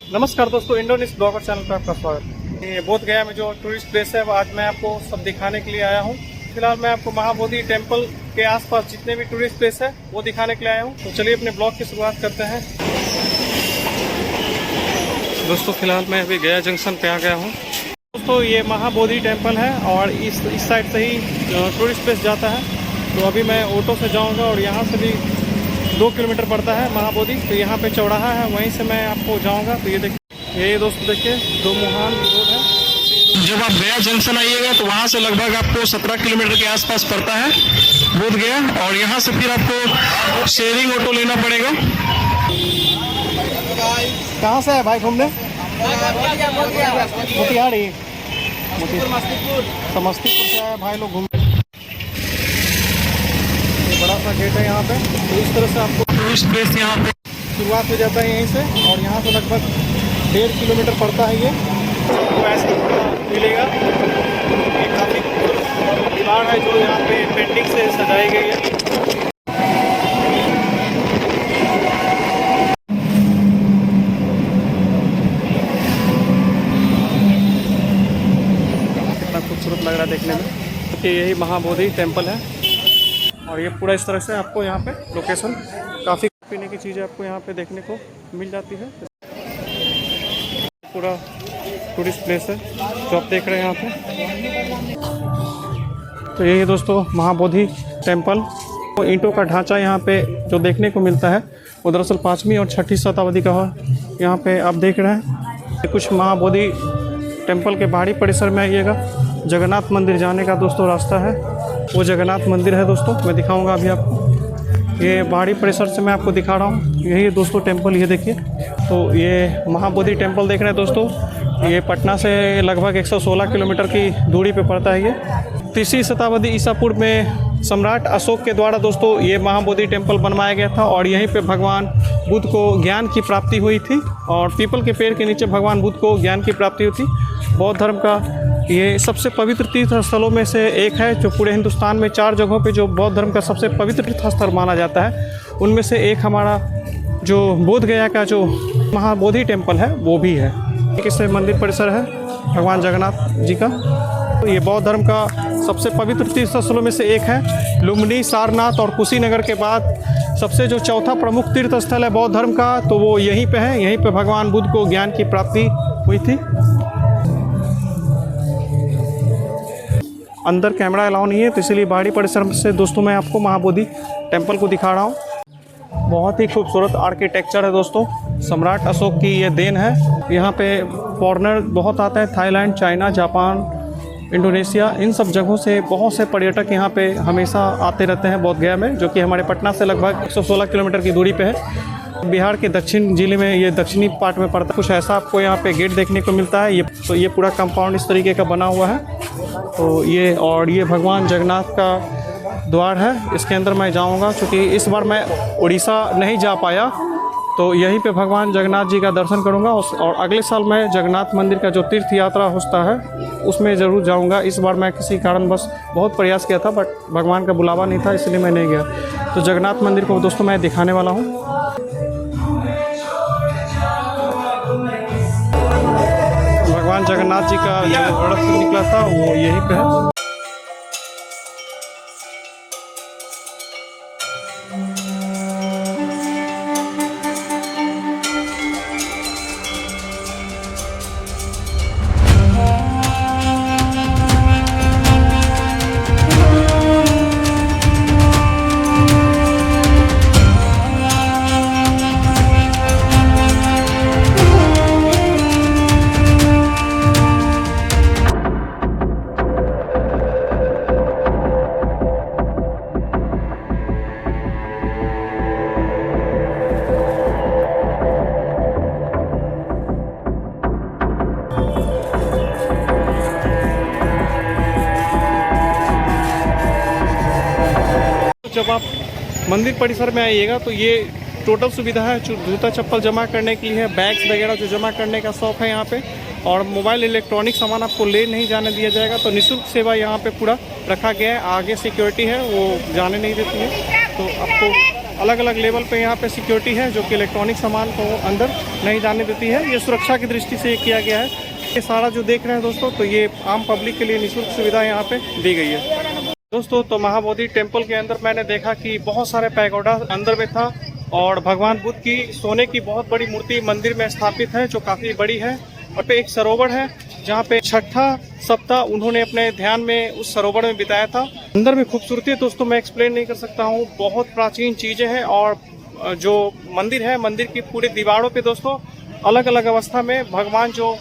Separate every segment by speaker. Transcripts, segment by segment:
Speaker 1: नमस्कार दोस्तों, Indonesia blogger channel पर आपका स्वागत। ये बोध गया में जो टूरिस्ट प्लेस है आज मैं आपको सब दिखाने के लिए आया हूँ। फिलहाल मैं आपको महाबोधि टेम्पल के आसपास जितने भी टूरिस्ट प्लेस है वो दिखाने के लिए आया हूँ। तो चलिए अपने ब्लॉग की शुरुआत करते हैं। दोस्तों फिलहाल मैं अभी गया जंक्शन पे आ गया हूँ। दोस्तों ये महाबोधि टेम्पल है और इस साइड से ही टूरिस्ट प्लेस जाता है। तो अभी मैं ऑटो से जाऊँगा और यहाँ से भी 2 किलोमीटर पड़ता है महाबोधि। तो यहाँ पे चौराहा है, वहीं से मैं आपको जाऊँगा। तो ये देखिए, ये दोस्तों देखिए दो मुहान रोड है। जब आप गया जंक्शन आइएगा तो वहाँ से लगभग आपको 17 किलोमीटर के आसपास पड़ता है बोध गया। और यहाँ से फिर आपको शेयरिंग ऑटो लेना पड़ेगा। कहाँ से है भाई घूमने? मोतिहारी, समस्तीपुर से आया भाई लोग घूमने। बड़ा सा गेट है यहाँ पे। तो इस तरह से आपको टूरिस्ट प्लेस यहाँ पे शुरुआत हो जाता है यहीं से, और यहाँ से लगभग 1.5 किलोमीटर पड़ता है ये। तो ऐसे मिलेगा। ये काफ़ी दीवार है जो यहाँ पे पेंटिंग से सजाई गई है। कितना खूबसूरत लग रहा है देखने में। कि यही महाबोधि टेम्पल है और ये पूरा इस तरह से आपको यहाँ पे लोकेशन, काफ़ी पीने की चीज़ें आपको यहाँ पे देखने को मिल जाती है। पूरा टूरिस्ट प्लेस है जो आप देख रहे हैं यहाँ पे। तो यही दोस्तों महाबोधि टेम्पल। तो ईंटों का ढांचा यहाँ पे जो देखने को मिलता है वो दरअसल 5वीं और 6ठी शताब्दी का है। यहाँ पे आप देख रहे हैं कुछ महाबोधि टेम्पल के बाहरी परिसर में आइएगा। जगन्नाथ मंदिर जाने का दोस्तों रास्ता है, वो जगन्नाथ मंदिर है दोस्तों। मैं दिखाऊंगा अभी आपको। ये बाहरी परिसर से मैं आपको दिखा रहा हूँ। यही दोस्तों टेम्पल, ये देखिए। तो ये महाबोधि टेम्पल देख रहे हैं दोस्तों। ये पटना से लगभग 116 किलोमीटर की दूरी पे पड़ता है ये। 3री शताब्दी ईसा पूर्व में सम्राट अशोक के द्वारा दोस्तों ये महाबोधि टेम्पल बनवाया गया था। और यहीं पे भगवान बुद्ध को ज्ञान की प्राप्ति हुई थी। और पीपल के पेड़ के नीचे भगवान बुद्ध को ज्ञान की प्राप्ति हुई थी। बौद्ध धर्म का ये सबसे पवित्र तीर्थ स्थलों में से एक है, जो पूरे हिंदुस्तान में 4 जगहों पे जो बौद्ध धर्म का सबसे पवित्र तीर्थ स्थल माना जाता है, उनमें से एक हमारा जो बोध गया का जो महाबोधि टेम्पल है वो भी है। इससे मंदिर परिसर है भगवान जगन्नाथ जी का। तो ये बौद्ध धर्म का सबसे पवित्र तीर्थ स्थलों में से एक है। लुम्बिनी, सारनाथ और कुशीनगर के बाद सबसे जो चौथा प्रमुख तीर्थ स्थल है बौद्ध धर्म का, तो वो यहीं पे है। यहीं पे भगवान बुद्ध को ज्ञान की प्राप्ति हुई थी। अंदर कैमरा अलाउ नहीं है, तो इसलिए बाहरी परिसर से दोस्तों मैं आपको महाबोधि टेम्पल को दिखा रहा हूँ। बहुत ही खूबसूरत आर्किटेक्चर है दोस्तों, सम्राट अशोक की ये देन है। यहाँ पे फॉरेनर बहुत आता है, थाईलैंड, चाइना, जापान, इंडोनेशिया, इन सब जगहों से बहुत से पर्यटक यहाँ पे हमेशा आते रहते हैं बोध गया में, जो कि हमारे पटना से लगभग 116 किलोमीटर की दूरी पे है। बिहार के दक्षिण जिले में ये दक्षिणी पार्ट में पड़ता है। कुछ ऐसा आपको यहाँ पे गेट देखने को मिलता है। ये पूरा कंपाउंड इस तरीके का बना हुआ है। तो ये भगवान जगन्नाथ का द्वार है। इसके अंदर मैं जाऊंगा, क्योंकि इस बार मैं उड़ीसा नहीं जा पाया, तो यहीं पे भगवान जगन्नाथ जी का दर्शन करूंगा। और अगले साल मैं जगन्नाथ मंदिर का जो तीर्थ यात्रा होता है उसमें ज़रूर जाऊंगा। इस बार मैं किसी कारणवश बहुत प्रयास किया था, बट भगवान का बुलावा नहीं था, इसलिए मैं नहीं गया। तो जगन्नाथ मंदिर को दोस्तों मैं दिखाने वाला हूँ। भगवान जगन्नाथ जी का जो रथ निकला था वो यहीं पे है। जब आप मंदिर परिसर में आइएगा तो ये टोटल सुविधा है। जूता चप्पल जमा करने के लिए, बैग्स वगैरह जो जमा करने का शौक है यहाँ पे, और मोबाइल इलेक्ट्रॉनिक सामान आपको ले नहीं जाने दिया जाएगा। तो निःशुल्क सेवा यहाँ पे पूरा रखा गया है। आगे सिक्योरिटी है, वो जाने नहीं देती है। तो आपको अलग अलग लेवल पे यहाँ पे सिक्योरिटी है, जो कि इलेक्ट्रॉनिक सामान को अंदर नहीं जाने देती है। ये सुरक्षा की दृष्टि से किया गया है। ये सारा जो देख रहे हैं दोस्तों, तो ये आम पब्लिक के लिए निःशुल्क सुविधा यहाँ पे दी गई है दोस्तों। तो महाबोधि टेम्पल के अंदर मैंने देखा कि बहुत सारे पैगोडा अंदर में था, और भगवान बुद्ध की सोने की बहुत बड़ी मूर्ति मंदिर में स्थापित है, जो काफ़ी बड़ी है। और पे एक सरोवर है, जहाँ पे छठा सप्ताह उन्होंने अपने ध्यान में उस सरोवर में बिताया था। अंदर में खूबसूरती दोस्तों मैं एक्सप्लेन नहीं कर सकता हूँ, बहुत प्राचीन चीज़ें हैं। और जो मंदिर है, मंदिर की पूरी दीवारों पे दोस्तों अलग अलग अवस्था में भगवान जो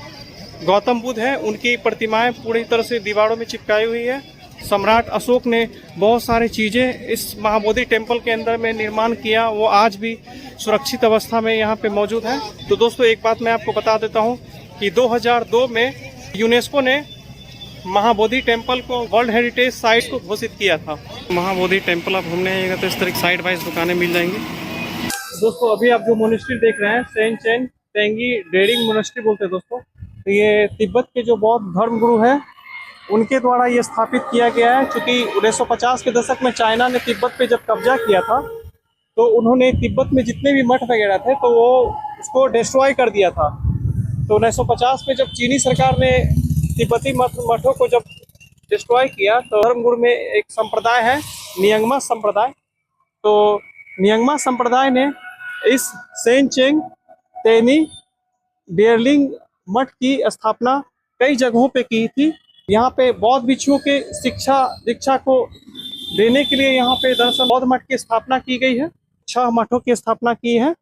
Speaker 1: गौतम बुद्ध हैं उनकी प्रतिमाएं पूरी तरह से दीवारों में चिपकाई हुई है। सम्राट अशोक ने बहुत सारी चीज़ें इस महाबोधि टेम्पल के अंदर में निर्माण किया, वो आज भी सुरक्षित अवस्था में यहाँ पे मौजूद है। तो दोस्तों एक बात मैं आपको बता देता हूँ कि 2002 में यूनेस्को ने महाबोधि टेम्पल को वर्ल्ड हेरिटेज साइट को घोषित किया था। महाबोधि टेम्पल आप घूमने आइएगा तो इस तरह की साइड वाइज दुकानें मिल जाएंगी दोस्तों। अभी आप जो मोनेस्ट्री देख रहे हैं सेंचेन तेंगी डेरिंग मोनेस्ट्री बोलते हैं दोस्तों। तो ये तिब्बत के जो बौद्ध धर्म गुरु हैं उनके द्वारा ये स्थापित किया गया है। क्योंकि 1950 के दशक में चाइना ने तिब्बत पे जब कब्जा किया था, तो उन्होंने तिब्बत में जितने भी मठ वगैरह थे तो वो उसको डिस्ट्रॉय कर दिया था। तो 1950 में जब चीनी सरकार ने तिब्बती मठों को जब डिस्ट्रॉय किया, तो धर्मगुरु में एक संप्रदाय है नियंगमा संप्रदाय। तो नियंगमा संप्रदाय ने इस सेंचेंग तेनी डेरलिंग मठ की स्थापना कई जगहों पे की थी। यहाँ पे बौद्ध भिक्षुओं के शिक्षा दीक्षा को देने के लिए यहाँ पे दरअसल बौद्ध मठ की स्थापना की गई है। 6 मठों की स्थापना की है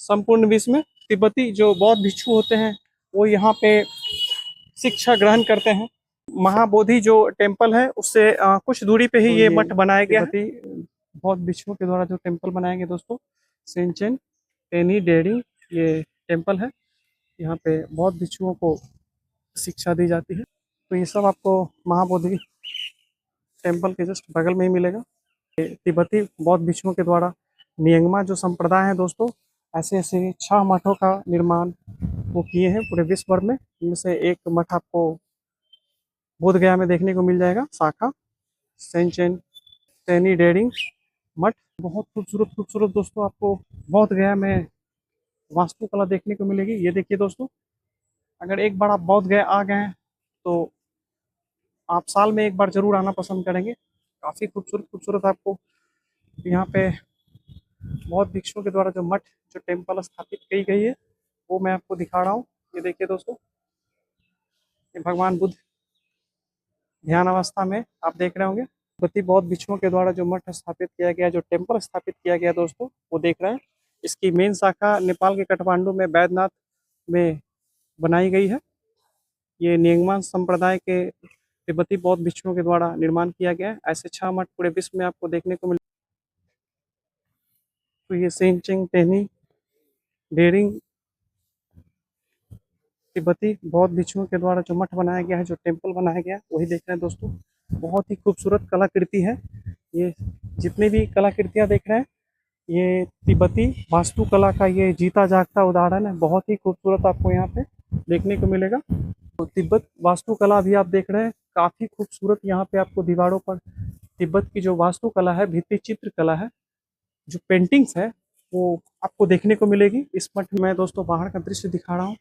Speaker 1: संपूर्ण विश्व में। तिब्बती जो बौद्ध भिक्षु होते हैं वो यहाँ पे शिक्षा ग्रहण करते हैं। महाबोधि जो टेम्पल है उससे कुछ दूरी पे ही ये मठ बनाया गया है। बौद्ध भिक्षुओं के द्वारा जो टेम्पल बनाए गए दोस्तों, सेंचेन टेनी डेरिंग ये टेम्पल है। यहाँ पे बौद्ध भिक्षुओं को शिक्षा दी जाती है। तो ये सब आपको महाबोधि टेम्पल के जस्ट बगल में ही मिलेगा। तिब्बती बौद्ध भिक्षुओं के द्वारा नियंगमा जो संप्रदाय है दोस्तों, ऐसे ऐसे 6 मठों का निर्माण वो किए हैं पूरे विश्व भर में। इनमें से एक मठ आपको बोध गया में देखने को मिल जाएगा, शाखा सेंचेन टेनी डेरिंग मठ। बहुत खूबसूरत खूबसूरत दोस्तों आपको बोध गया में वास्तुकला देखने को मिलेगी। ये देखिए दोस्तों, अगर एक बार आप बोध गया आ गए हैं तो आप साल में एक बार जरूर आना पसंद करेंगे। काफ़ी खूबसूरत खूबसूरत आपको यहाँ पे बौद्ध भिक्षुओं के द्वारा जो मठ जो टेम्पल स्थापित की गई है वो मैं आपको दिखा रहा हूँ। ये देखिए दोस्तों, ये भगवान बुद्ध ध्यान अवस्था में आप देख रहे होंगे। तिब्बती बौद्ध भिक्षुओं के द्वारा जो मठ स्थापित किया गया, जो टेम्पल स्थापित किया गया दोस्तों, वो देख रहे हैं। इसकी मेन शाखा नेपाल के काठमांडू में बैद्यनाथ में बनाई गई है। ये नियंगमा संप्रदाय के तिब्बती बौद्ध भिक्षुओं के द्वारा निर्माण किया गया है। ऐसे 6 मठ पूरे विश्व में आपको देखने को मिले। तो ये सेंचेंग टेनी डेरिंग तिब्बती बौद्ध भिक्षुओं के द्वारा जो मठ बनाया गया है, जो टेम्पल बनाया गया है, वही देख रहे हैं दोस्तों। बहुत ही खूबसूरत कलाकृति है। ये जितनी भी कलाकृतियाँ देख रहे हैं, ये तिब्बती वास्तुकला का ये जीता जागता उदाहरण है। बहुत ही खूबसूरत आपको यहाँ पे देखने को मिलेगा। तो तिब्बत वास्तुकला भी आप देख रहे हैं, काफ़ी खूबसूरत यहाँ पे आपको दीवारों पर तिब्बत की जो वास्तुकला है, भित्ति चित्र कला है, जो पेंटिंग्स है, वो आपको देखने को मिलेगी। इस मठ में दोस्तों बाहर का दृश्य दिखा रहा हूँ।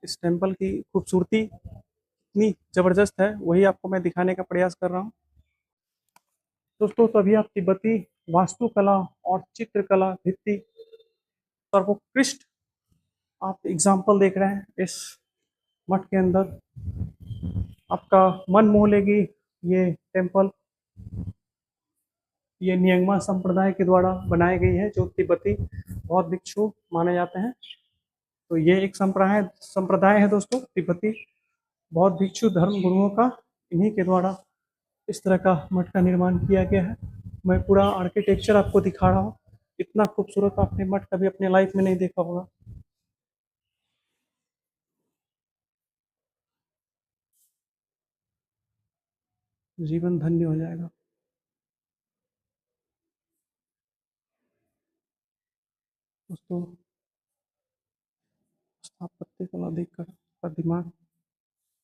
Speaker 1: इस टेम्पल की खूबसूरती इतनी ज़बरदस्त है, वही आपको मैं दिखाने का प्रयास कर रहा हूँ दोस्तों। तभी आप तिब्बती वास्तुकला और चित्रकला भित्ति सर्वोत्कृष्ट आप एग्जाम्पल देख रहे हैं इस मठ के अंदर। आपका मन मोह लेगी ये टेम्पल। ये नियंगमा संप्रदाय के द्वारा बनाई गई है, जो तिब्बती बौद्ध भिक्षु माने जाते हैं। तो ये एक संप्रदाय है दोस्तों, तिब्बती बौद्ध भिक्षु धर्म गुरुओं का। इन्हीं के द्वारा इस तरह का मठ का निर्माण किया गया है। मैं पूरा आर्किटेक्चर आपको दिखा रहा हूँ। इतना खूबसूरत आपने मठ कभी अपने लाइफ में नहीं देखा होगा। जीवन धन्य हो जाएगा दोस्तों। स्थापत्य कला देखकर आपका दिमाग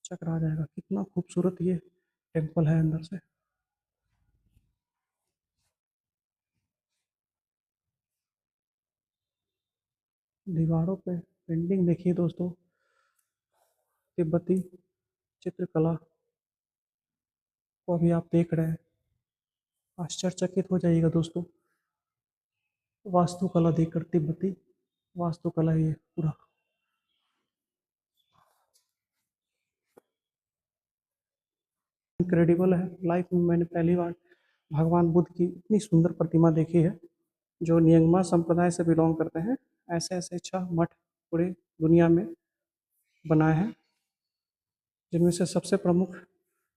Speaker 1: चकरा जाएगा। कितना खूबसूरत ये टेम्पल है अंदर से। दीवारों पे पेंटिंग देखिए दोस्तों, तिब्बती चित्रकला को अभी आप देख रहे हैं, आश्चर्यचकित हो जाइएगा दोस्तों। वास्तुकला देखकर, तिब्बती वास्तुकला ये पूरा। इनक्रेडिबल है, लाइफ में मैंने पहली बार भगवान बुद्ध की इतनी सुंदर प्रतिमा देखी है, जो नियंगमा संप्रदाय से बिलोंग करते हैं। ऐसे ऐसे 6 मठ पूरे दुनिया में बनाए हैं, जिनमें से सबसे प्रमुख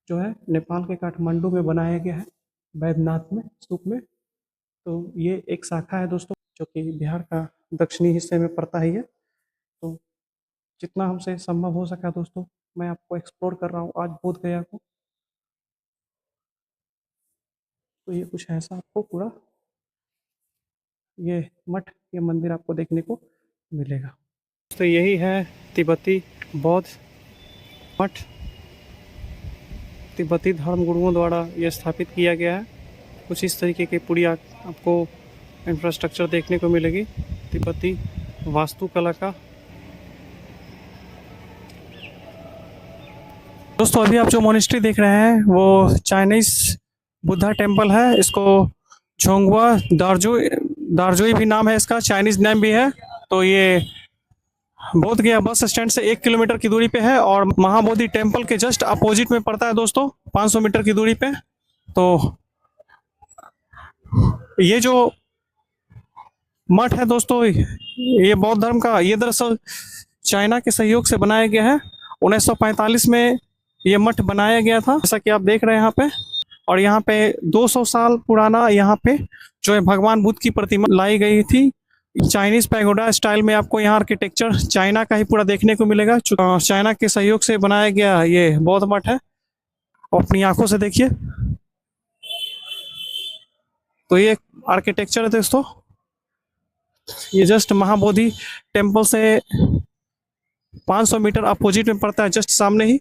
Speaker 1: जो है नेपाल के काठमांडू में बनाया गया है, बैद्यनाथ में स्तूप में। तो ये एक शाखा है दोस्तों, जो कि बिहार का दक्षिणी हिस्से में पड़ता है ये। तो जितना हमसे संभव हो सका दोस्तों, मैं आपको एक्सप्लोर कर रहा हूँ आज बोध गया को। तो ये कुछ ऐसा आपको पूरा ये मठ, ये मंदिर आपको देखने को मिलेगा। तो यही है तिब्बती बौद्ध मठ, तिब्बती धर्म गुरुओं द्वारा ये स्थापित किया गया है। कुछ इस तरीके की पूरी आपको इंफ्रास्ट्रक्चर देखने को मिलेगी तिब्बती वास्तुकला का। दोस्तों अभी आप जो मोनेस्ट्री देख रहे हैं वो चाइनीज बुद्धा टेम्पल है। इसको झोंगवा दारजोई भी नाम है इसका, चाइनीज नेम भी है। तो ये बोध गया बस स्टैंड से 1 किलोमीटर की दूरी पे है और महाबोधि टेम्पल के जस्ट अपोजिट में पड़ता है दोस्तों, 500 मीटर की दूरी पे। तो ये जो मठ है दोस्तों, ये बौद्ध धर्म का, ये दरअसल चाइना के सहयोग से बनाया गया है। 1945 में ये मठ बनाया गया था, जैसा कि आप देख रहे हैं यहाँ पे। और यहाँ पे 200 साल पुराना यहाँ पे जो है भगवान बुद्ध की प्रतिमा लाई गई थी। चाइनीज पैगोडा स्टाइल में आपको यहाँ आर्किटेक्चर चाइना का ही पूरा देखने को मिलेगा। चाइना के सहयोग से बनाया गया ये बौद्ध मठ है, अपनी आंखों से देखिए। तो ये आर्किटेक्चर है दोस्तों, ये जस्ट महाबोधि टेम्पल से 500 मीटर अपोजिट में पड़ता है, जस्ट सामने ही।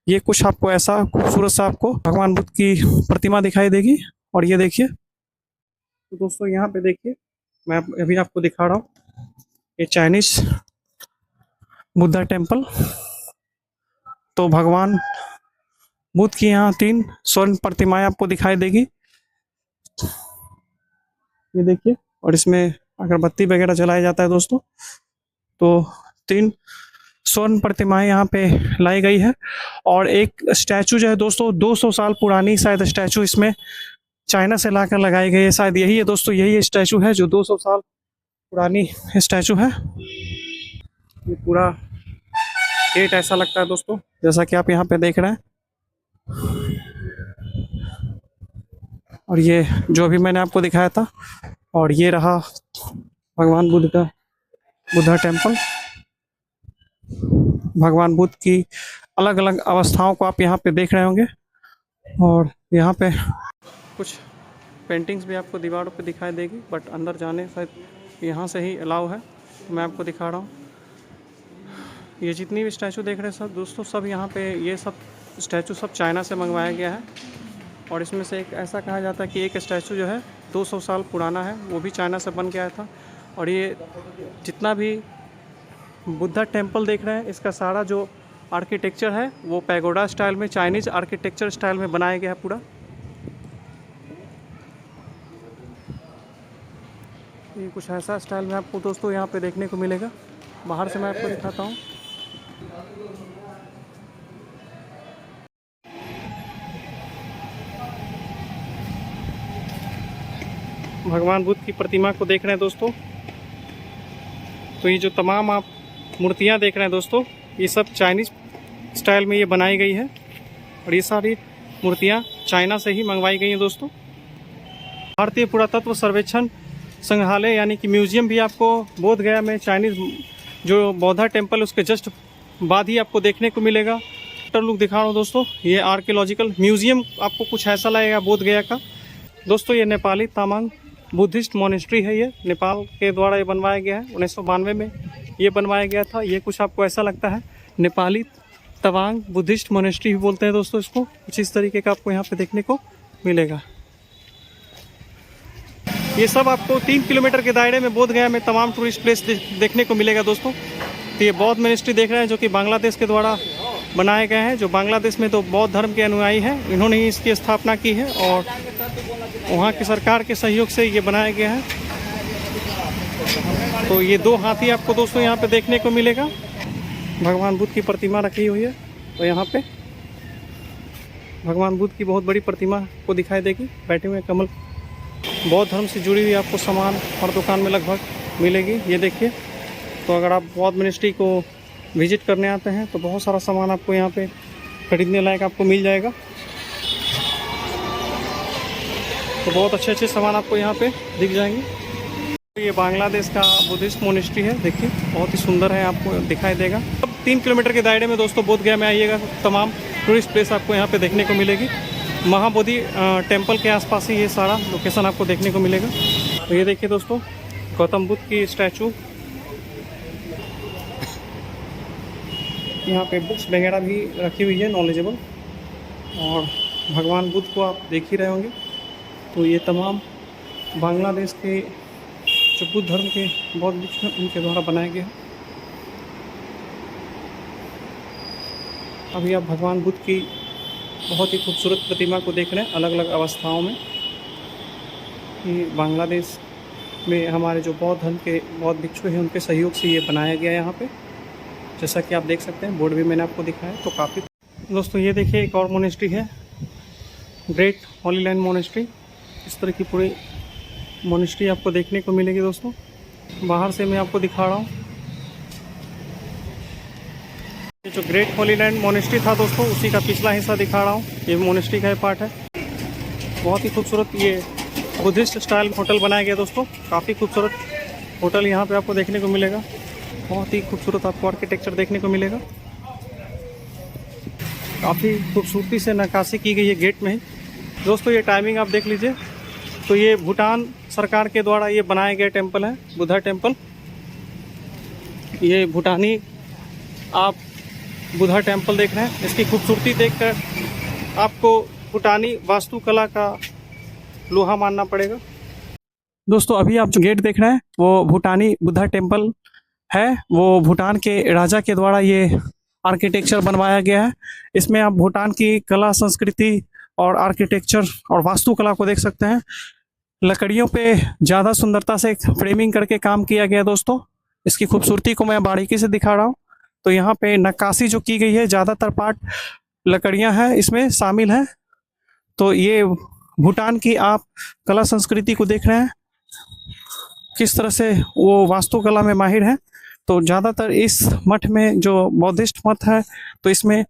Speaker 1: ये कुछ आपको ऐसा खूबसूरत सा आपको भगवान बुद्ध की प्रतिमा दिखाई देगी। और ये देखिए तो दोस्तों, यहाँ पे देखिए, मैं अभी आपको दिखा रहा हूँ ये चाइनीज बुद्धा टेम्पल। तो भगवान बुद्ध की यहाँ 3 स्वर्ण प्रतिमाएं आपको दिखाई देगी, ये देखिए। और इसमें अगरबत्ती वगैरह जलाया जाता है दोस्तों। तो 3 स्वर्ण प्रतिमाएं यहाँ पे लाई गई है। और एक स्टैचू जो है दोस्तों, 200 साल पुरानी शायद स्टैचू इसमें चाइना से लाकर लगाई गई है, शायद यही है दोस्तों, यही स्टैचू है जो 200 साल पुरानी स्टैचू है। ये पूरा गेट ऐसा लगता है दोस्तों, जैसा कि आप यहाँ पे देख रहे हैं। और ये जो भी मैंने आपको दिखाया था, और ये रहा भगवान बुद्ध का बुद्धा टेम्पल। भगवान बुद्ध की अलग अलग अवस्थाओं को आप यहाँ पे देख रहे होंगे। और यहाँ पे कुछ पेंटिंग्स भी आपको दीवारों पे दिखाई देगी, बट अंदर जाने शायद यहाँ से ही अलाउ है। मैं आपको दिखा रहा हूँ, ये जितनी भी स्टैचू देख रहे हैं सब दोस्तों, सब यहाँ पे ये सब स्टैचू सब चाइना से मंगवाया गया है। और इसमें से एक ऐसा कहा जाता है कि एक स्टैचू जो है 200 साल पुराना है, वो भी चाइना से बन के आया था। और ये जितना भी बुद्धा टेम्पल देख रहे हैं, इसका सारा जो आर्किटेक्चर है वो पैगोडा स्टाइल में, चाइनीज आर्किटेक्चर स्टाइल में बनाया गया है पूरा। ये कुछ ऐसा स्टाइल में आपको दोस्तों यहाँ पे देखने को मिलेगा। बाहर से मैं आपको दिखाता हूँ। भगवान बुद्ध की प्रतिमा को देख रहे हैं दोस्तों। तो ये जो तमाम आप मूर्तियाँ देख रहे हैं दोस्तों, ये सब चाइनीज स्टाइल में ये बनाई गई है। और ये सारी मूर्तियाँ चाइना से ही मंगवाई गई हैं दोस्तों। भारतीय पुरातत्व सर्वेक्षण संग्रहालय यानी कि म्यूजियम भी आपको बोध गया में चाइनीज जो बौद्धा टेम्पल उसके जस्ट बाद ही आपको देखने को मिलेगा। लुक दिखा रहा हूँ दोस्तों, ये आर्कियोलॉजिकल म्यूजियम आपको कुछ ऐसा लगेगा बोध गया का। दोस्तों ये नेपाली तामांग बुद्धिस्ट मोनेस्ट्री है, ये नेपाल के द्वारा ये बनवाया गया है। 1992 में ये बनवाया गया था। ये कुछ आपको ऐसा लगता है नेपाली तवांग बुद्धिस्ट मोनेस्ट्री भी बोलते हैं दोस्तों इसको। कुछ इस तरीके का आपको यहाँ पे देखने को मिलेगा। ये सब आपको 3 किलोमीटर के दायरे में बोधगया में तमाम टूरिस्ट प्लेस देखने को मिलेगा दोस्तों। तो ये बौद्ध मिनिस्ट्री देख रहे हैं जो कि बांग्लादेश के द्वारा बनाए गए हैं। जो बांग्लादेश में तो बौद्ध धर्म के अनुयायी हैं, इन्होंने ही इसकी स्थापना की है और वहाँ की सरकार के सहयोग से ये बनाया गया है। तो ये 2 हाथी आपको दोस्तों यहाँ पे देखने को मिलेगा। भगवान बुद्ध की प्रतिमा रखी हुई है। तो यहाँ पे भगवान बुद्ध की बहुत बड़ी प्रतिमा को दिखाई देगी, बैठे हुए कमल। बौद्ध धर्म से जुड़ी हुई आपको सामान हर दुकान में लगभग मिलेगी। ये देखिए, तो अगर आप बौद्ध मिनिस्ट्री को विजिट करने आते हैं तो बहुत सारा सामान आपको यहाँ पे खरीदने लायक आपको मिल जाएगा। तो बहुत अच्छे अच्छे सामान आपको यहाँ पे दिख जाएंगे। तो ये बांग्लादेश का बुद्धिस्ट मोनेस्ट्री है, देखिए बहुत ही सुंदर है, आपको दिखाई देगा। अब 3 किलोमीटर के दायरे में दोस्तों बोधगया में आइएगा, तमाम टूरिस्ट प्लेस आपको यहाँ पे देखने को मिलेगी। महाबोधि टेम्पल के आसपास ही ये सारा लोकेशन आपको देखने को मिलेगा। तो ये देखिए दोस्तों, गौतम बुद्ध की स्टैचू, यहाँ पे बुक्स वगैरह भी रखी हुई है नॉलेजेबल, और भगवान बुद्ध को आप देख ही रहे होंगे। तो ये तमाम बांग्लादेश के जो बुद्ध धर्म के बौद्ध भिक्षु हैं उनके द्वारा बनाए गए हैं। अभी आप भगवान बुद्ध की बहुत ही खूबसूरत प्रतिमा को देख रहे हैं अलग अलग अवस्थाओं में। ये बांग्लादेश में हमारे जो बौद्ध धर्म के बौद्ध भिक्षु हैं उनके सहयोग से ये बनाया गया है यहाँ पे, जैसा कि आप देख सकते हैं। बोर्ड भी मैंने आपको दिखाया। तो काफ़ी दोस्तों ये देखिए, एक और मोनेस्ट्री है, ग्रेट होली लैंड मोनेस्ट्री। इस तरह की पूरी मोनेस्ट्री आपको देखने को मिलेगी दोस्तों। बाहर से मैं आपको दिखा रहा हूँ। ये जो ग्रेट होली लैंड मोनेस्ट्री था दोस्तों, उसी का पिछला हिस्सा दिखा रहा हूँ। ये मोनेस्ट्री का ही पार्ट है। बहुत ही खूबसूरत ये बुद्धिस्ट स्टाइल होटल बनाया गया दोस्तों। काफ़ी खूबसूरत होटल यहाँ पे आपको देखने को मिलेगा। बहुत ही खूबसूरत आपको आर्किटेक्चर देखने को मिलेगा। काफ़ी खूबसूरती से नक्काशी की गई है गेट में ही दोस्तों। ये टाइमिंग आप देख लीजिए। तो ये भूटान सरकार के द्वारा ये बनाया गया टेम्पल है, बुद्धा टेम्पल। ये भूटानी आप बुद्धा टेम्पल देख रहे हैं। इसकी खूबसूरती देखकर आपको भूटानी वास्तुकला का लोहा मानना पड़ेगा दोस्तों। अभी आप जो गेट देख रहे हैं वो भूटानी बुद्धा टेम्पल है। वो भूटान के राजा के द्वारा ये आर्किटेक्चर बनवाया गया है। इसमें आप भूटान की कला संस्कृति और आर्किटेक्चर और वास्तुकला को देख सकते हैं। लकड़ियों पे ज़्यादा सुंदरता से फ्रेमिंग करके काम किया गया दोस्तों। इसकी खूबसूरती को मैं बारीकी से दिखा रहा हूँ। तो यहाँ पे नक्काशी जो की गई है, ज़्यादातर पार्ट लकड़ियाँ हैं इसमें शामिल हैं। तो ये भूटान की आप कला संस्कृति को देख रहे हैं, किस तरह से वो वास्तुकला में माहिर है। तो ज़्यादातर इस मठ में जो बौद्धिस्ट मठ है, तो इसमें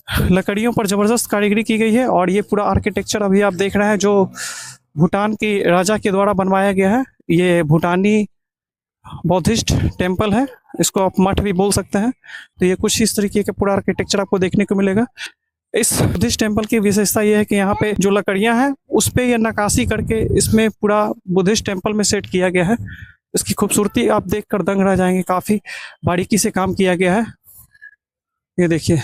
Speaker 1: लकड़ियों पर ज़बरदस्त कारीगरी की गई है। और ये पूरा आर्किटेक्चर अभी आप देख रहे हैं जो भूटान की राजा के द्वारा बनवाया गया है। ये भूटानी बौद्धिस्ट टेम्पल है, इसको आप मठ भी बोल सकते हैं। तो ये कुछ इस तरीके का पूरा आर्किटेक्चर आपको देखने को मिलेगा। इस बुद्धिस्ट टेम्पल की विशेषता ये है कि यहाँ पे जो लकड़ियाँ हैं उस पर ये नक्काशी करके इसमें पूरा बुद्धिस्ट टेम्पल में सेट किया गया है। इसकी खूबसूरती आप देखकर दंग रह जाएंगे। काफ़ी बारीकी से काम किया गया है। ये देखिए,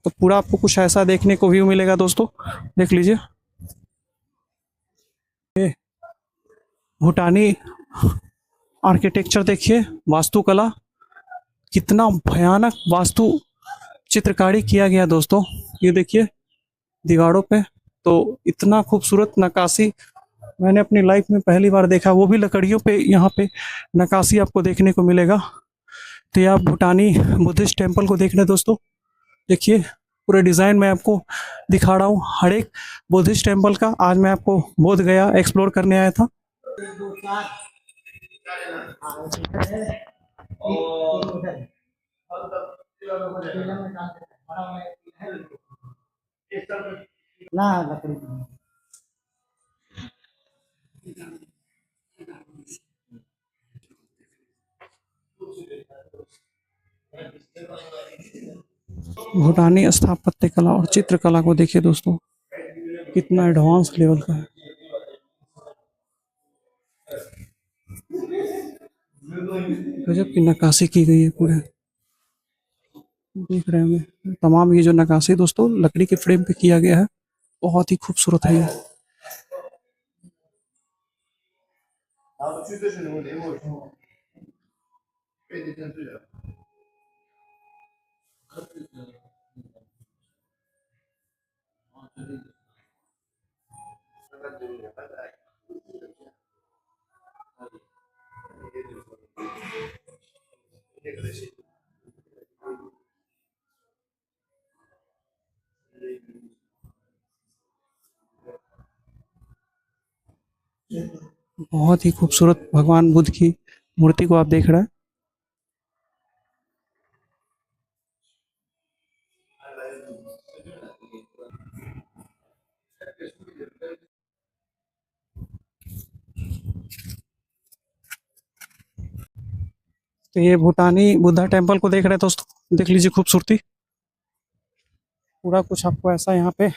Speaker 1: तो पूरा आपको कुछ ऐसा देखने को व्यू मिलेगा दोस्तों। देख लीजिए, ये भूटानी आर्किटेक्चर देखिए, वास्तुकला, कितना भयानक वास्तु चित्रकारी किया गया दोस्तों। ये देखिए दीवारों पे, तो इतना खूबसूरत नक्काशी मैंने अपनी लाइफ में पहली बार देखा। वो भी लकड़ियों पे यहाँ पे नक्काशी आपको देखने को मिलेगा। तो ये आप भूटानी बुद्धिस्ट टेम्पल को देख रहे हैं दोस्तों। देखिए पूरे डिज़ाइन मैं आपको दिखा रहा हूँ हर एक बुद्धिस्ट टेम्पल का। आज मैं आपको बोध गया एक्सप्लोर करने आया था। भूटानी स्थापत्य कला और चित्रकला को देखिए दोस्तों, कितना एडवांस लेवल का है। गजब की नक्काशी की गई है पूरे, देख रहे होंगे। तमाम ये जो नक्काशी दोस्तों लकड़ी के फ्रेम पे किया गया है, बहुत ही खूबसूरत है ये। बहुत ही खूबसूरत भगवान बुद्ध की मूर्ति को आप देख रहे हैं। तो ये भूटानी बुद्धा टेम्पल को देख रहे हैं दोस्तों, देख लीजिए खूबसूरती। पूरा कुछ आपको ऐसा यहाँ पे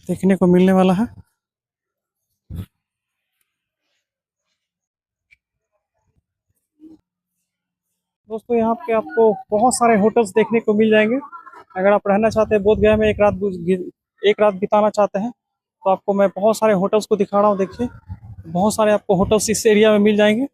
Speaker 1: देखने को मिलने वाला है। दोस्तों यहाँ पे आपको बहुत सारे होटल्स देखने को मिल जाएंगे। अगर आप रहना चाहते हैं बोध गया में, एक रात बिताना चाहते हैं, तो आपको मैं बहुत सारे होटल्स को दिखा रहा हूँ। देखिए बहुत सारे आपको होटल्स इस एरिया में मिल जाएंगे।